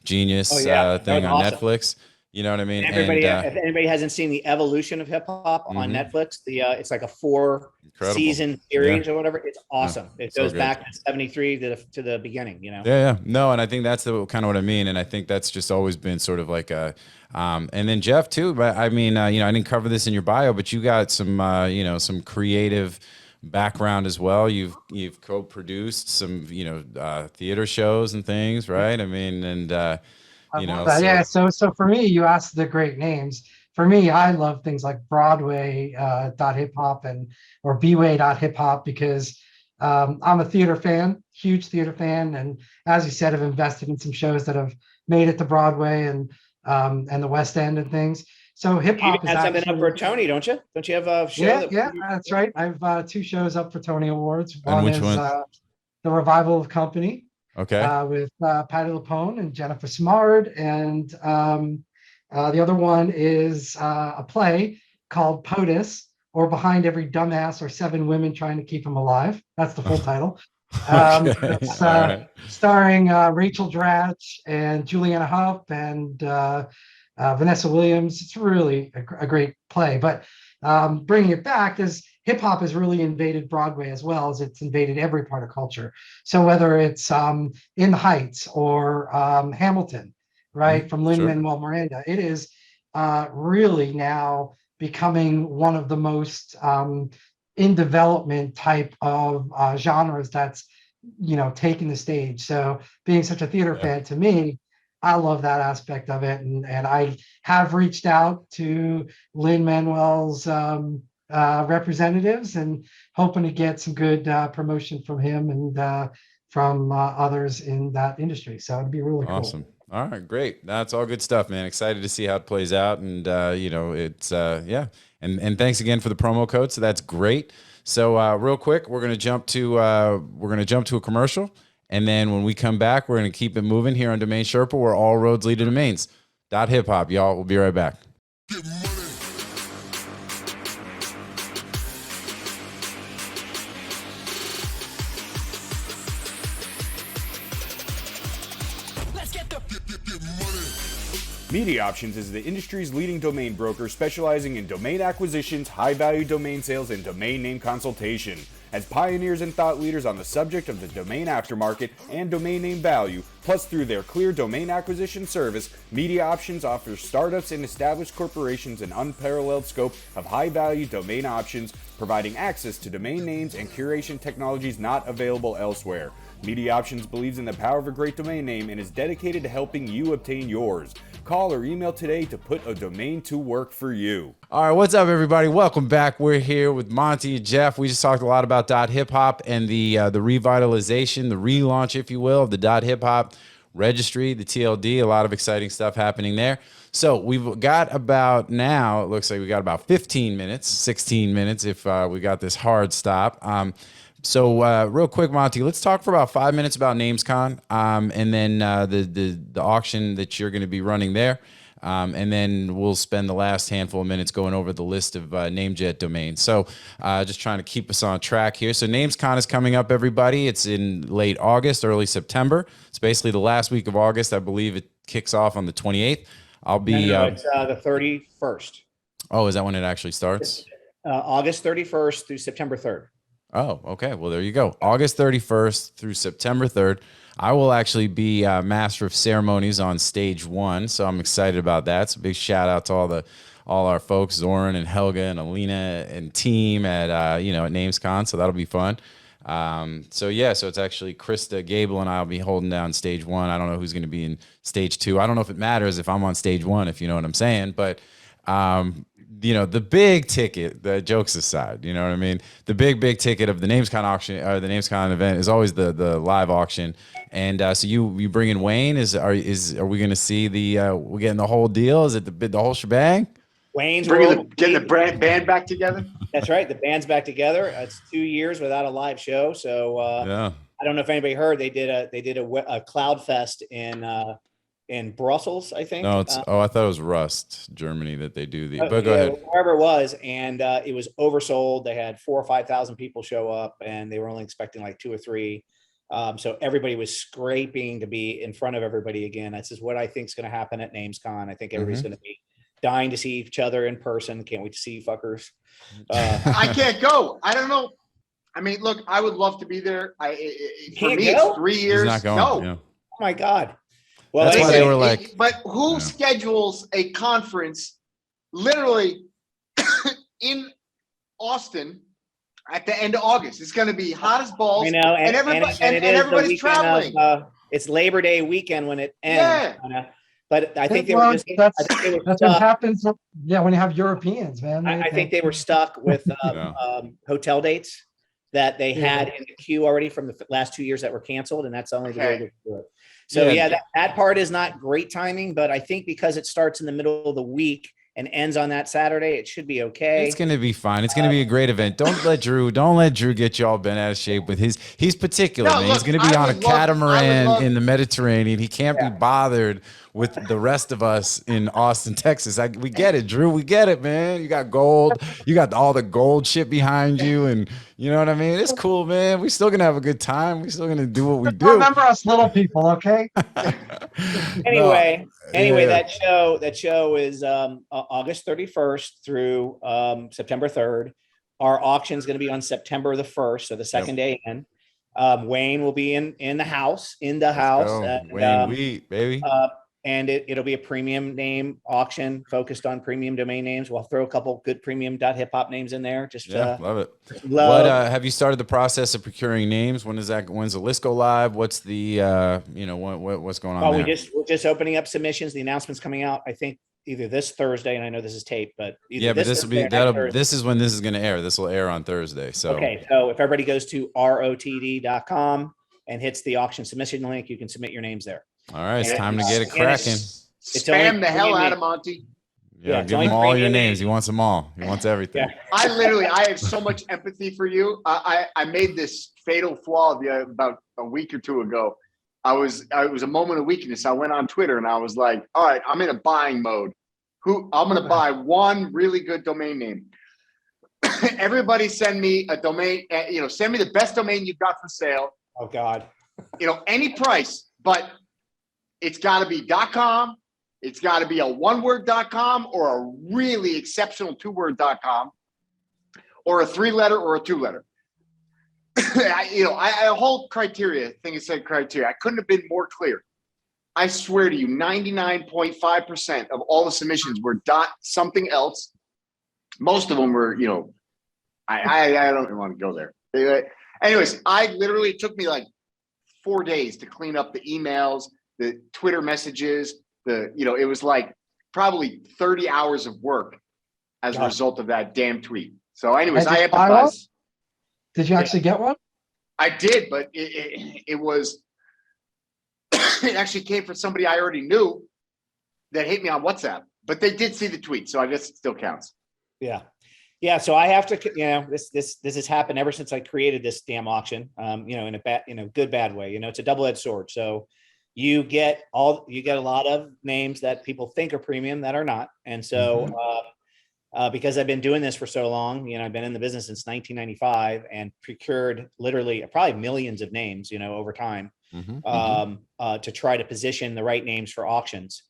Genius thing on awesome. Netflix. You know what I mean? Everybody, if anybody hasn't seen the evolution of hip hop on Netflix, it's like a 4-season series or whatever. It's awesome. It goes back to 73 to the beginning, Yeah. No, and I think that's kind of what I mean. And I think that's just always been sort of like a, and then Jeff too. But I mean, I didn't cover this in your bio, but you got some, some creative background as well. You've co-produced some, theater shows and things, right? I mean, and So for me, you asked the great names. For me, I love things like Broadway .hip hop or B-Way.hip hop, because I'm a theater fan, huge theater fan, and as you said, I've invested in some shows that have made it to Broadway and the West End and things. So hip hop is something up for Tony, don't you? Don't you have a show? Yeah, that's right. I have 2 shows up for Tony Awards. One is The Revival of Company. Okay. With Patti LuPone and Jennifer Smart, and the other one is a play called POTUS, or Behind Every Dumbass Are 7 Women Trying to Keep Him Alive. That's the full title. It's starring Rachel Dratch and Juliana Hough and Vanessa Williams. It's really a great play. But bringing it back, hip hop has really invaded Broadway as well as it's invaded every part of culture. So whether it's In the Heights or Hamilton, right, from Lin-Manuel Miranda, it is really now becoming one of the most in development type of genres that's taking the stage. So being such a theater fan, to me, I love that aspect of it, and I have reached out to Lin-Manuel's representatives and hoping to get some good promotion from him and from others in that industry. So it'd be really awesome. Cool. All right, great. That's all good stuff, man. Excited to see how it plays out, and it's and thanks again for the promo code. So that's great. So real quick, we're gonna jump to a commercial, and then when we come back, we're gonna keep it moving here on DomainSherpa, where all roads lead to domains. .hiphop, y'all. We'll be right back. Media Options is the industry's leading domain broker specializing in domain acquisitions, high-value domain sales, and domain name consultation. As pioneers and thought leaders on the subject of the domain aftermarket and domain name value, plus through their clear domain acquisition service, Media Options offers startups and established corporations an unparalleled scope of high-value domain options, providing access to domain names and curation technologies not available elsewhere. Media Options believes in the power of a great domain name and is dedicated to helping you obtain yours. Call or email today to put a domain to work for you. All right, what's up, everybody? Welcome back. We're here with Monty and Jeff. We just talked a lot about .hiphop and the revitalization, the relaunch, if you will, of the .hiphop registry, the TLD, a lot of exciting stuff happening there. So we've got about now, it looks like we got about 15 minutes, 16 minutes if we got this hard stop. So real quick, Monty, let's talk for about 5 minutes about NamesCon, and then the auction that you're going to be running there. And then we'll spend the last handful of minutes going over the list of NameJet domains. So just trying to keep us on track here. So NamesCon is coming up, everybody. It's in late August, early September. It's basically the last week of August. I believe it kicks off on the 28th. I'll be... No, it's the 31st. Oh, is that when it actually starts? August 31st through September 3rd. Oh, okay. Well, there you go. August 31st through September 3rd. I will actually be Master of Ceremonies on stage 1, so I'm excited about that. So big shout out to all our folks, Zoran and Helga and Alina and team at at NamesCon. So that'll be fun. So it's actually Krista, Gable, and I'll be holding down stage 1. I don't know who's going to be in stage 2. I don't know if it matters if I'm on stage 1, if you know what I'm saying, but the big ticket, the jokes aside, you know what I mean? The big ticket of the NamesCon auction or the NamesCon event is always the live auction. And so you bring in Wayne. Are we going to see we're getting the whole deal? Is it the whole shebang? Wayne's getting the band back together. That's right. The band's back together. It's 2 years without a live show. So yeah. I don't know if anybody heard they did a Cloud Fest in Brussels, I think. No, I thought it was Rust, Germany, that they do the. But go ahead. Wherever it was, and it was oversold. They had 4,000 or 5,000 people show up, and they were only expecting like 2 or 3. So everybody was scraping to be in front of everybody again. This is what I think is going to happen at NamesCon. I think everybody's going to be dying to see each other in person. Can't wait to see you fuckers. I can't go. I don't know. I mean, look, I would love to be there. For me, it's 3 years. He's not going. No. Yeah. Oh my God. Well, that's why they were like. But who schedules a conference literally in Austin at the end of August? It's going to be hot as balls. I know, and everybody's traveling. It's Labor Day weekend when it ends. Yeah. But I think they were just. That's what happens. Yeah, when you have Europeans, man. I think they were stuck with hotel dates that they had in the queue already from the last 2 years that were canceled, and that's only the way to do it. So that part is not great timing, but I think because it starts in the middle of the week and ends on that Saturday, it should be okay. It's going to be fine. It's going to be a great event. Don't let Drew get you all bent out of shape with he's particular, man. He's going to be on a catamaran in the Mediterranean. He can't be bothered with the rest of us in Austin, Texas. We get it, Drew. We get it, man. You got gold. You got all the gold shit behind you, and you know what I mean? It's cool, man. We still going to have a good time. We still going to do what we do. Remember us little people, okay? Anyway, that show is August 31st through September 3rd. Our auction is going to be on September the 1st, so the second day in. Wayne will be in the house. And, Wayne Wheat, baby. And it'll be a premium name auction focused on premium domain names. We'll throw a couple good premium.hiphop names in there. Love it. What have you started the process of procuring names? When's the list go live? What's the what's going on there? We're just opening up submissions. The announcement's coming out, I think, either this Thursday, and I know this is taped, but this is when this is going to air. This will air on Thursday. So okay, so if everybody goes to ROTD.com and hits the auction submission link, you can submit your names there. All right, it's time to get it cracking. Spam the hell out of Monty. Yeah, give him all your names. He wants them all. He wants everything. Yeah. I have so much empathy for you. I made this fatal flaw about a week or two ago. It was a moment of weakness. I went on Twitter and I was like, all right, I'm in a buying mode. I'm going to buy one really good domain name. Everybody send me a domain, send me the best domain you've got for sale. Oh God. Any price, but it's got to be .com. It's got to be a one-word.com or a really exceptional two-word.com or a 3-letter or a 2-letter. I whole criteria thing is said criteria. I couldn't have been more clear. I swear to you, 99.5% of all the submissions were something else. Most of them were, I don't even want to go there. Anyways, it took me like 4 days to clean up the emails, the Twitter messages, it was like probably 30 hours of work as a result of that damn tweet. So anyways, I empathize. Did you actually get one? I did, but it was it actually came from somebody I already knew that hit me on WhatsApp, but they did see the tweet, so I guess it still counts. Yeah. Yeah. So I have to, this has happened ever since I created this damn auction, in a good, bad way. It's a double-edged sword. So you get a lot of names that people think are premium that are not. And so, because I've been doing this for so long, I've been in the business since 1995 and procured literally probably millions of names, over time, to try to position the right names for auctions.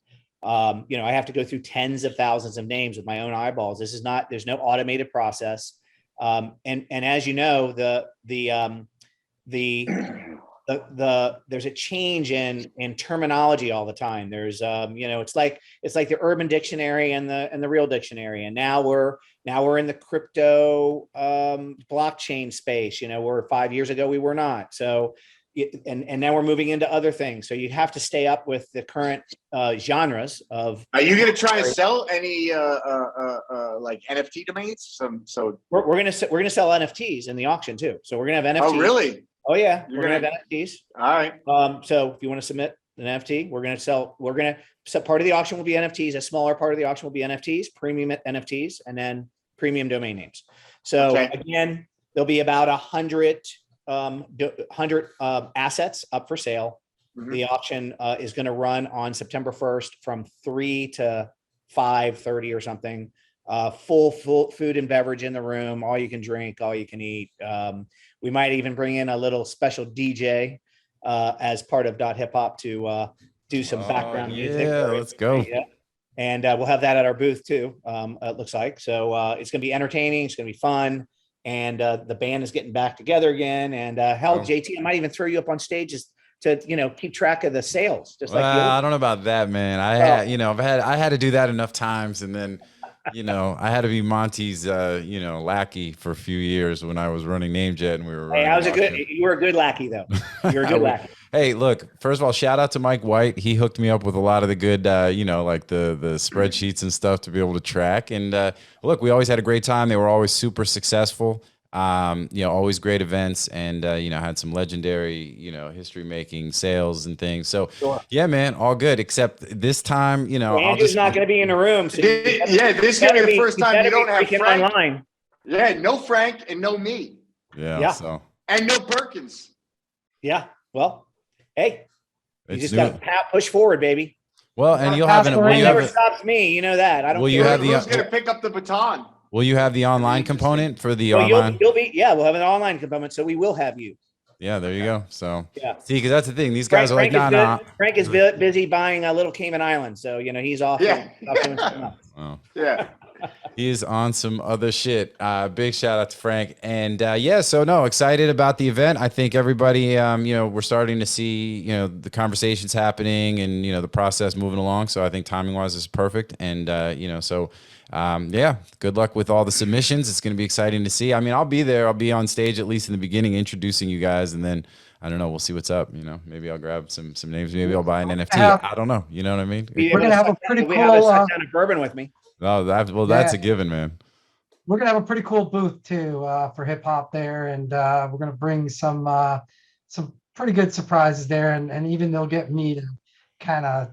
I have to go through tens of thousands of names with my own eyeballs. There's no automated process. And as you know, there's a change in terminology all the time. There's, it's like the Urban Dictionary and the Real Dictionary. And now we're in the crypto, blockchain space, where 5 years ago we were not. So, and now we're moving into other things. So you have to stay up with the current genres of. Are you going to try and sell any like NFT domains? We're going to sell NFTs in the auction too. So we're going to have NFTs. Oh, really? Oh yeah, we're going to have NFTs. All right. So if you want to submit an NFT, we're going to sell part of the auction will be NFTs. A smaller part of the auction will be NFTs, premium NFTs, and then premium domain names. So again, there'll be about 100 assets up for sale. The auction is going to run on September 1st from 3 to 5:30 or something. Full food and beverage in the room, all you can drink, all you can eat. We might even bring in a little special DJ as part of .HipHop to do some background music. Yeah, let's go. Yeah. And we'll have that at our booth too, it looks like. So it's going to be entertaining. It's going to be fun. And the band is getting back together again. And JT, I might even throw you up on stage to keep track of the sales. Just like I don't know about that, man. I had to do that enough times, and then I had to be Monty's lackey for a few years when I was running NameJet, and we were. Hey, you were a good lackey though. You're a good lackey. Hey, look, first of all, shout out to Mike White. He hooked me up with a lot of the good, like the spreadsheets and stuff to be able to track. And look, we always had a great time. They were always super successful. Always great events, and had some legendary, history making sales and things. So yeah, man, all good. Except this time, Andrew's not going to be in the room. So this is going to be the first time you don't have Frank. Online. Yeah, no Frank and no me. Yeah. So and no Perkins. Yeah. Well, hey, you just got to push forward, baby. Well, and you'll have never stops me. You know that. I don't. Will you have who's going to pick up the baton? Will you have the online component for the online? We'll have an online component, so we will have you. Yeah, there you go. So yeah, see, because that's the thing. These guys are like, nah. Frank is busy buying a little Cayman Island, so he's off. Yeah. Oh. Yeah. He's on some other shit. Big shout out to Frank. And excited about the event. I think everybody, we're starting to see, the conversations happening and, the process moving along. So I think timing wise is perfect. And, good luck with all the submissions. It's going to be exciting to see. I mean, I'll be there. I'll be on stage, at least in the beginning, introducing you guys. And then, I don't know, we'll see what's up. Maybe I'll grab some names. Maybe I'll buy an NFT. I don't know. You know what I mean? We're going to have a pretty cool down a bourbon with me. Oh, that's a given, man. We're going to have a pretty cool booth too for hip hop there. And we're going to bring some pretty good surprises there. And even they'll get me to kind of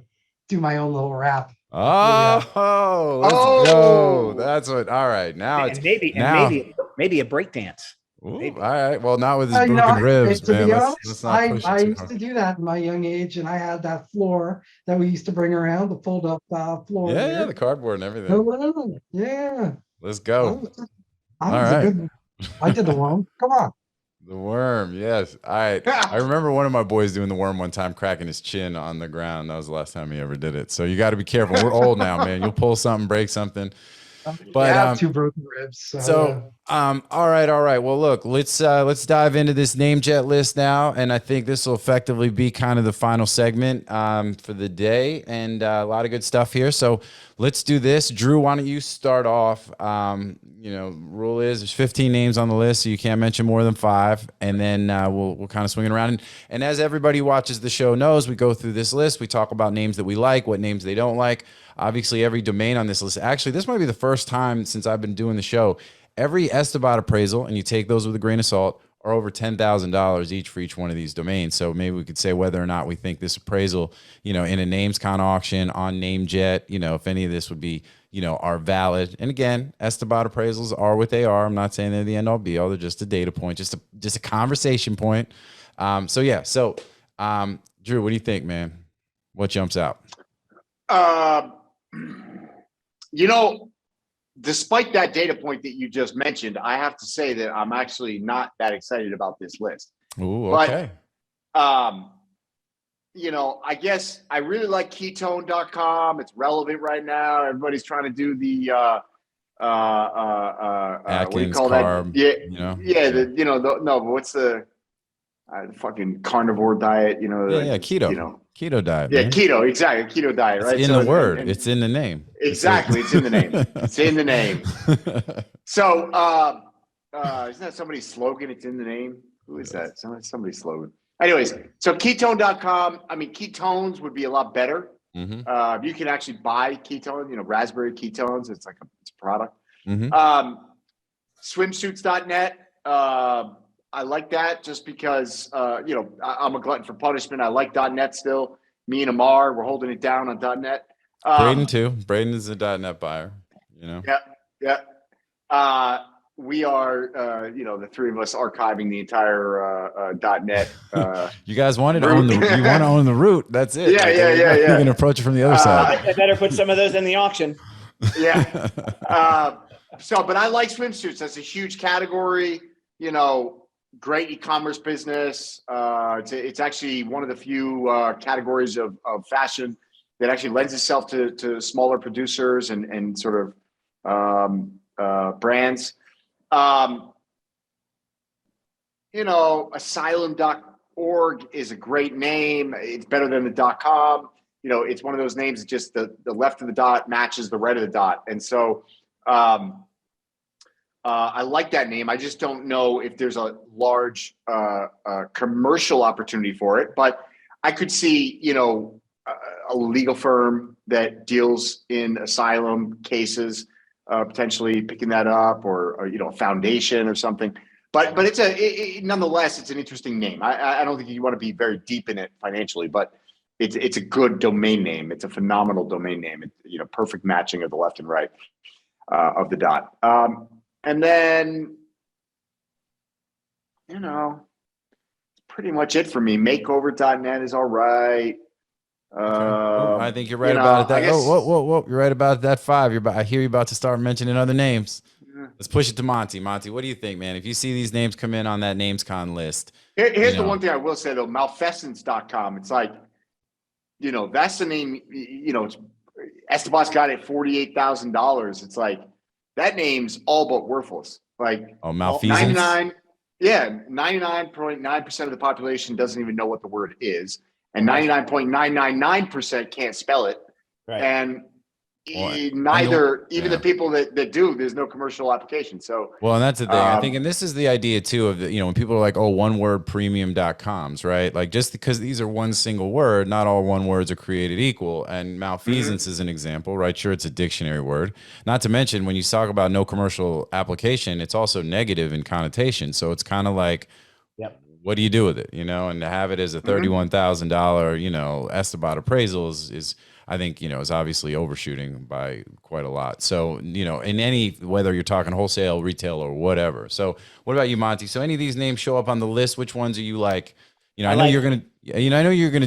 do my own little rap. Let's go. That's what. All right, now it's maybe a break dance. All right. Well, not with his broken ribs, man. Let's not push it I too used hard. to do that in my young age, and I had that floor that we used to bring around, the fold-up floor. Yeah, the cardboard and everything. Yeah. Let's go. I did the one. Come on. The worm, yes. I remember one of my boys doing the worm one time, cracking his chin on the ground. That was the last time he ever did it. So you got to be careful. We're old now, man. You'll pull something, break something. But I have 2 broken ribs. All right. Well, look, let's dive into this NameJet list now, and I think this will effectively be kind of the final segment for the day, and a lot of good stuff here. So let's do this. Drew, why don't you start off? Rule is there's 15 names on the list, so you can't mention more than 5, and then we'll kind of swing it around. And as everybody who watches the show knows, we go through this list. We talk about names that we like, what names they don't like. Obviously, every domain on this list. Actually, this might be the first time since I've been doing the show. Every Estibot appraisal, and you take those with a grain of salt, are over $10,000 each for each one of these domains. So maybe we could say whether or not we think this appraisal, you know, in a NamesCon auction on NameJet, you know, if any of this would be, you know, are valid. And again, Esteban appraisals are what they are. I'm not saying they're the end all be all. They're just a data point, just a conversation point. So yeah. So Drew, what do you think, man? What jumps out? You know, despite that data point that you just mentioned, I have to say that I'm actually not that excited about this list. Ooh, okay. But, you know, I guess I really like ketone.com. It's relevant right now. Everybody's trying to do the Atkins, what do you call carb, that? Yeah, you know? yeah. No, but what's the fucking carnivore diet? You know, Yeah, keto. You know, Keto diet. yeah, Man. keto, exactly, keto diet, right? It's in the word. It's in the name. Exactly, it's in the name. It's in the name. So, isn't that somebody's slogan? It's in the name. Who is that? Somebody's slogan. Anyways, so ketone.com. I mean, ketones would be a lot better. You can actually buy ketones. You know, raspberry ketones. It's like it's a product. Swimsuits.net. I like that just because, you know, I'm a glutton for punishment. I like .net still. Me and Amar, we're holding it down on .net. Braden too. Braden is a .net buyer, you know? Yeah. We are, you know, the three of us archiving the entire .net. You guys wanted to own the root. That's it. Yeah. You're going to approach it from the other side. I better put some of those in the auction. Yeah. But I like swimsuits. That's a huge category, you know. Great e-commerce business. It's actually one of the few categories of fashion that actually lends itself to smaller producers and sort of brands. You know, asylum.org is a great name. It's better than the .com. You know, it's one of those names that just the left of the dot matches the right of the dot. And so I like that name. I just don't know if there's a large commercial opportunity for it, but I could see, you know, a legal firm that deals in asylum cases potentially picking that up, or you know, a foundation or something. But nonetheless, it's an interesting name. I don't think you want to be very deep in it financially, but it's a good domain name. It's a phenomenal domain name. It's, you know, perfect matching of the left and right of the dot. And then, you know, pretty much it for me. Makeover.net is all right. I think you're right about it. Whoa. You're right about that 5. I hear you about to start mentioning other names. Let's push it to Monty. Monty, what do you think, man? If you see these names come in on that NamesCon list. Here's the one thing I will say, though. Malfeasance.com. It's like, you know, that's the name, you know, Esteban's got it $48,000. It's like, that name's all but worthless. Like, malfeasance. 99.9% of the population doesn't even know what the word is, and 99.999% can't spell it. Right. And the people that do, there's no commercial application. So, well, and that's the thing. I think, and this is the idea too of the, you know, when people are like, oh, one word premium.coms, right? Like, just because these are one single word, not all one words are created equal. And malfeasance is an example, right? Sure, it's a dictionary word. Not to mention, when you talk about no commercial application, it's also negative in connotation. So it's kind of like, what do you do with it? You know, and to have it as a $31,000, you know, Esteban appraisal is I think, you know, is obviously overshooting by quite a lot. So, you know, in any, whether you're talking wholesale, retail, or whatever. So what about you, Monty? So any of these names show up on the list? Which ones are you like, you know, I know you're going to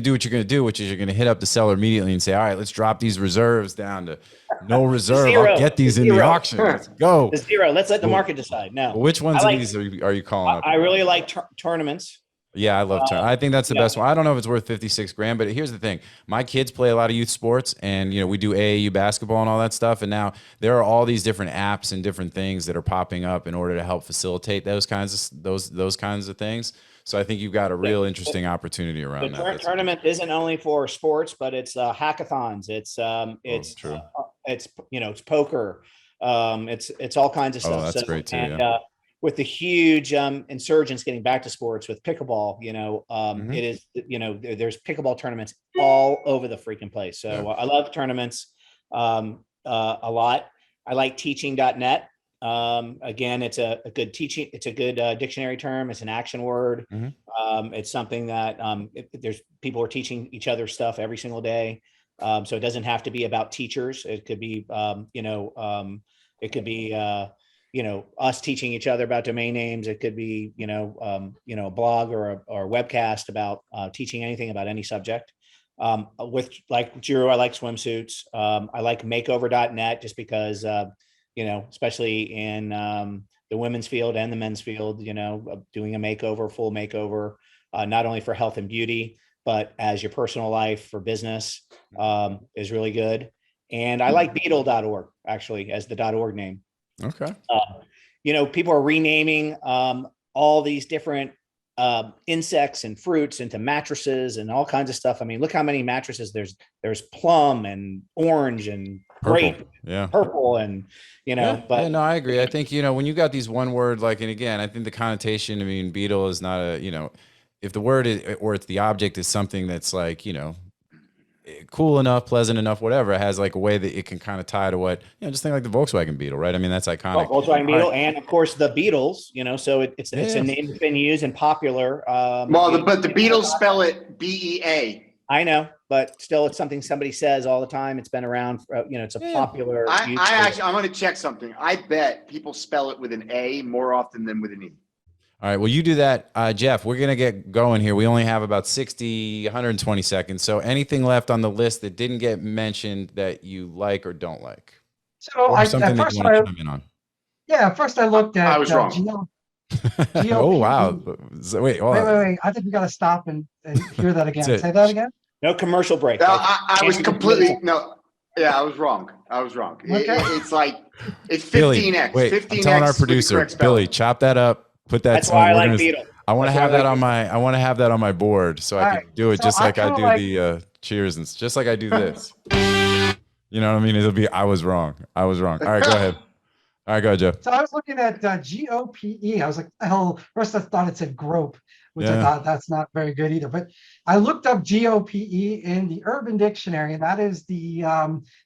do what you're going to do, which is you're going to hit up the seller immediately and say, all right, let's drop these reserves down to no reserve. Zero. I'll get these in the auction. Let's go. The zero. Let's let the market decide. No. Which ones of these are you calling up? I really like tournaments. Yeah, I love I think that's the best one. I don't know if it's worth 56 grand, but here's the thing. My kids play a lot of youth sports, and you know, we do AAU basketball and all that stuff, and now there are all these different apps and different things that are popping up in order to help facilitate those kinds of things. So I think you've got a real interesting opportunity around that. Tournament isn't only for sports, but it's hackathons. It's you know, it's poker. It's all kinds of stuff. Oh, that's great too. And, with the huge insurgence getting back to sports with pickleball, you know, it is, you know, there's pickleball tournaments all over the freaking place. So I love tournaments a lot. I like teaching.net. Again, it's a good teaching. It's a good dictionary term. It's an action word. It's something that there's people are teaching each other stuff every single day. So it doesn't have to be about teachers. It could be, it could be, us teaching each other about domain names. It could be, a blog or a webcast about teaching anything about any subject. With like Drew, I like swimsuits. I like makeover.net just because, especially in the women's field and the men's field, doing a makeover, full makeover, not only for health and beauty, but as your personal life for business is really good. And I like beetle.org actually as the .org name. Okay. People are renaming all these different insects and fruits into mattresses and all kinds of stuff. I mean, look how many mattresses there's plum and orange and grape, purple, and no, I agree. I think, when you got these one word, like, and again, I think the connotation, I mean, beetle is not a, if the word is, or it's the object is something that's like, cool enough, pleasant enough, whatever, it has like a way that it can kind of tie to what, just think like the Volkswagen Beetle, right? I mean, that's iconic. Volkswagen Beetle, and of course the Beatles, so it's a name that's been used and popular. But the Beatles spell it BEA. I know, but still, it's something somebody says all the time. It's been around, it's a popular. I'm going to check something. I bet people spell it with an A more often than with an E. All right. Well, you do that. Jeff, we're going to get going here. We only have about 120 seconds. So anything left on the list that didn't get mentioned that you like or don't like? So something that you want to chime in on? Yeah, first I looked at. I was wrong. Oh, wow. So, wait. I think we got to stop and hear that again. Say that again. No commercial break. No, I was completely, I was wrong. Okay. It's like, it's 15X. Billy, wait, 15X. I'm telling our producer, Billy, chop that up. Put that. That's why I like Beetle. I want to have that on my. I want to have that on my board so I can do it just like I do the cheers and just like I do this. You know what I mean? It'll be. I was wrong. All right, go ahead. All right, go ahead, Joe. So I was looking at GOPE. I was like, hell. First I thought it said grope, which I thought that's not very good either. But I looked up GOPE in the Urban Dictionary, and that is the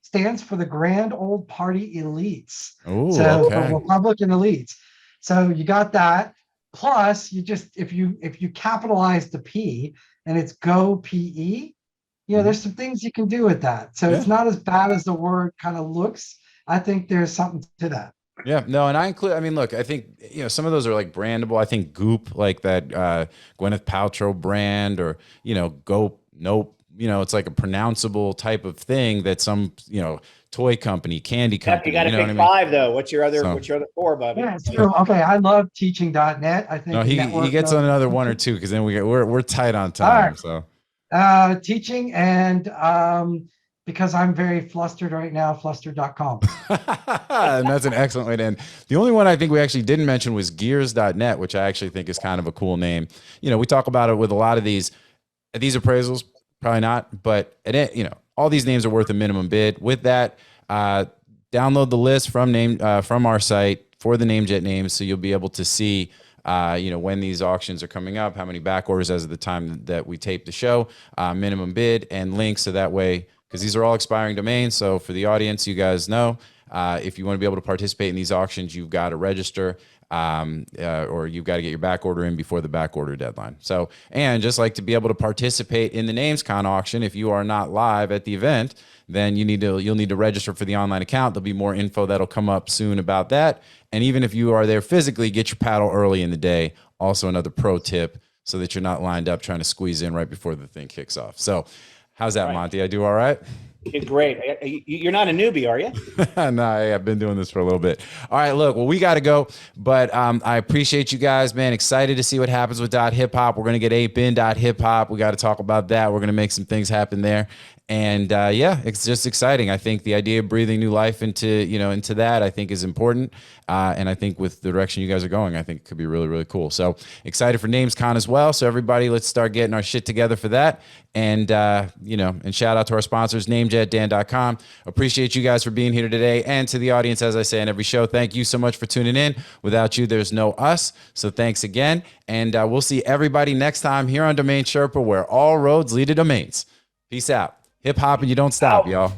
stands for the Grand Old Party Elites. Oh, so okay. Republican elites. So you got that. Plus, you just if you capitalize the P and it's go PE, there's some things you can do with that. So it's not as bad as the word kind of looks. I think there's something to that. Yeah, no, and I mean, look, I think, some of those are like brandable. I think Goop, like that Gwyneth Paltrow brand, or, Gope, Nope, it's like a pronounceable type of thing that some, toy company, candy company. You got to pick five though. What's your other four, Bobby? Yeah, so, okay. I love teaching.net. I think no, he gets on another one or two because then we're tight on time. Right. So teaching and because I'm very flustered right now, flustered.com. And that's an excellent way to end. The only one I think we actually didn't mention was gears.net, which I actually think is kind of a cool name. We talk about it with a lot of these appraisals, probably not, but all these names are worth a minimum bid. With that, download the list from our site for the NameJet names, so you'll be able to see when these auctions are coming up, how many back orders as of the time that we tape the show, minimum bid, and links, so that way, because these are all expiring domains. So for the audience, you guys know, if you want to be able to participate in these auctions, you've got to register. Or you've got to get your back order in before the back order deadline. So, and just like to be able to participate in the NamesCon auction, if you are not live at the event, then you'll need to register for the online account. There'll be more info that'll come up soon about that. And even if you are there physically, get your paddle early in the day. Also another pro tip, so that you're not lined up trying to squeeze in right before the thing kicks off. So how's that, Monty? I do all right? You're great. You're not a newbie, are you? No, I've been doing this for a little bit. All right, look, well, we got to go, but I appreciate you guys, man. Excited to see what happens with .HipHop. We're going to get 8bin.HipHop. We got to talk about that. We're going to make some things happen there. And it's just exciting. I think the idea of breathing new life into that, I think, is important. And I think with the direction you guys are going, I think it could be really, really cool. So excited for NamesCon as well. So everybody, let's start getting our shit together for that. And, and shout out to our sponsors, NameJet.dan.com. Appreciate you guys for being here today. And to the audience, as I say in every show, thank you so much for tuning in. Without you, there's no us. So thanks again. And we'll see everybody next time here on Domain Sherpa, where all roads lead to domains. Peace out. Hip hop and you don't stop, y'all.